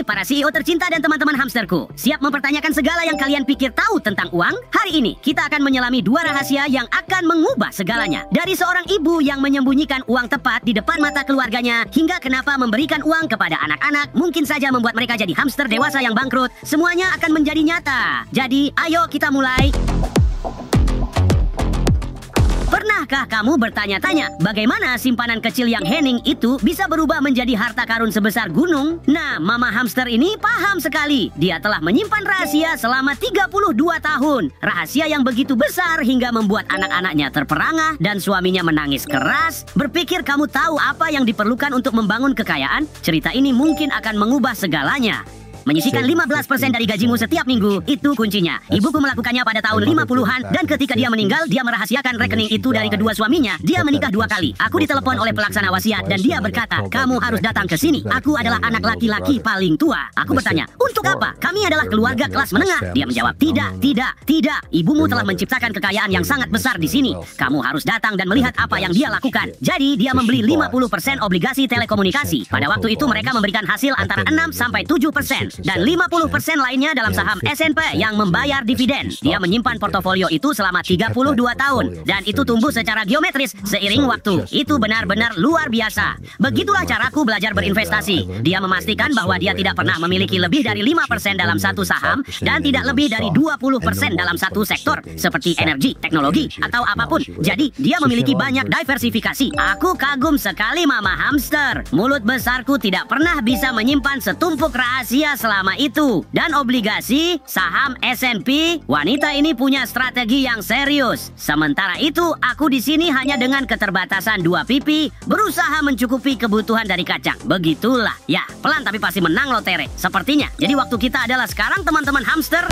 para CEO tercinta dan teman-teman hamsterku. Siap mempertanyakan segala yang kalian pikir tahu tentang uang? Hari ini kita akan menyelami dua rahasia yang akan mengubah segalanya. Dari seorang ibu yang menyembunyikan uang tepat di depan mata keluarganya, hingga kenapa memberikan uang kepada anak-anak mungkin saja membuat mereka jadi hamster dewasa yang bangkrut. Semuanya akan menjadi nyata. Jadi, ayo kita mulai. Pernahkah kamu bertanya-tanya bagaimana simpanan kecil yang hening itu bisa berubah menjadi harta karun sebesar gunung? Nah, mama hamster ini paham sekali. Dia telah menyimpan rahasia selama 32 tahun. Rahasia yang begitu besar hingga membuat anak-anaknya terperangah dan suaminya menangis keras. Berpikir kamu tahu apa yang diperlukan untuk membangun kekayaan? Cerita ini mungkin akan mengubah segalanya. Menyisihkan 15% dari gajimu setiap minggu, itu kuncinya. Ibuku melakukannya pada tahun 50-an, dan ketika dia meninggal, dia merahasiakan rekening itu dari kedua suaminya. Dia menikah 2 kali. Aku ditelepon oleh pelaksana wasiat, dan dia berkata, kamu harus datang ke sini. Aku adalah anak laki-laki paling tua. Aku bertanya, untuk apa? Kami adalah keluarga kelas menengah. Dia menjawab, tidak. Ibumu telah menciptakan kekayaan yang sangat besar di sini. Kamu harus datang dan melihat apa yang dia lakukan. Jadi, dia membeli 50% obligasi telekomunikasi. Pada waktu itu mereka memberikan hasil antara 6-7%. Dan 50% lainnya dalam saham S&P yang membayar dividen. Dia menyimpan portofolio itu selama 32 tahun. Dan itu tumbuh secara geometris seiring waktu. Itu benar-benar luar biasa. Begitulah caraku belajar berinvestasi. Dia memastikan bahwa dia tidak pernah memiliki lebih dari 5% dalam satu saham dan tidak lebih dari 20% dalam satu sektor seperti energi, teknologi, atau apapun. Jadi, dia memiliki banyak diversifikasi. Aku kagum sekali mama hamster. Mulut besarku tidak pernah bisa menyimpan setumpuk rahasia selama itu. Dan obligasi, saham S&P, wanita ini punya strategi yang serius. Sementara itu, aku di sini hanya dengan keterbatasan 2 pipi, berusaha mencukupi kebutuhan dari kacang. Begitulah. Ya, pelan tapi pasti menang lotere. Sepertinya. Jadi waktu kita adalah sekarang, teman-teman hamster.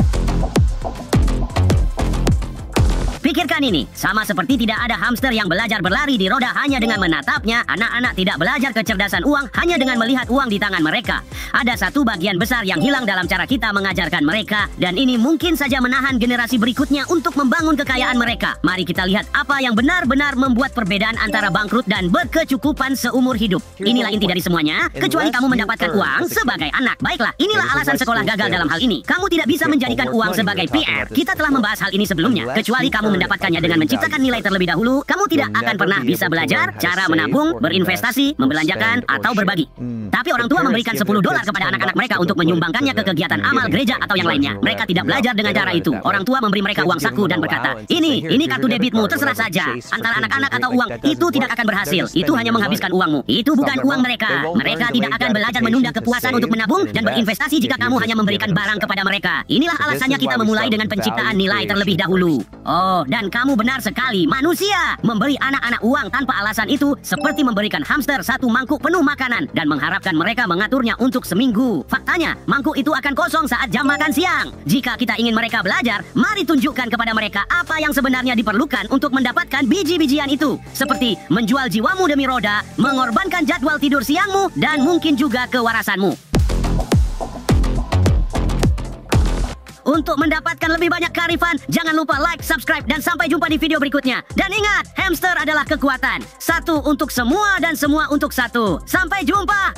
Pikirkan ini, sama seperti tidak ada hamster yang belajar berlari di roda hanya dengan menatapnya, anak-anak tidak belajar kecerdasan uang hanya dengan melihat uang di tangan mereka. Ada satu bagian besar yang hilang dalam cara kita mengajarkan mereka, dan ini mungkin saja menahan generasi berikutnya untuk membangun kekayaan mereka. Mari kita lihat apa yang benar-benar membuat perbedaan antara bangkrut dan berkecukupan seumur hidup. Inilah inti dari semuanya, kecuali kamu mendapatkan uang sebagai anak. Baiklah, inilah alasan sekolah gagal dalam hal ini. Kamu tidak bisa menjadikan uang sebagai PR. Kita telah membahas hal ini sebelumnya. Kecuali kamu mendapatkannya dengan menciptakan nilai terlebih dahulu, kamu tidak akan pernah bisa belajar cara menabung, berinvestasi, membelanjakan, atau berbagi. Tapi orang tua memberikan $10 kepada anak-anak mereka untuk menyumbangkannya ke kegiatan amal gereja atau yang lainnya. Mereka tidak belajar dengan cara itu. Orang tua memberi mereka uang saku dan berkata, ini kartu debitmu, terserah saja. Antara anak-anak atau uang, itu tidak akan berhasil. Itu hanya menghabiskan uangmu. Itu bukan uang mereka. Mereka tidak akan belajar menunda kepuasan untuk menabung dan berinvestasi jika kamu hanya memberikan barang kepada mereka. Inilah alasannya kita memulai dengan penciptaan nilai terlebih dahulu. Oh, dan kamu benar sekali, manusia. Memberi anak-anak uang tanpa alasan itu seperti memberikan hamster satu mangkuk penuh makanan dan mengharapkan mereka mengaturnya untuk seminggu. Faktanya, mangkuk itu akan kosong saat jam makan siang. Jika kita ingin mereka belajar, mari tunjukkan kepada mereka apa yang sebenarnya diperlukan untuk mendapatkan biji-bijian itu. Seperti menjual jiwamu demi roda, mengorbankan jadwal tidur siangmu, dan mungkin juga kewarasanmu. Untuk mendapatkan lebih banyak kearifan, jangan lupa like, subscribe, dan sampai jumpa di video berikutnya. Dan ingat, hamster adalah kekuatan. Satu untuk semua dan semua untuk satu. Sampai jumpa!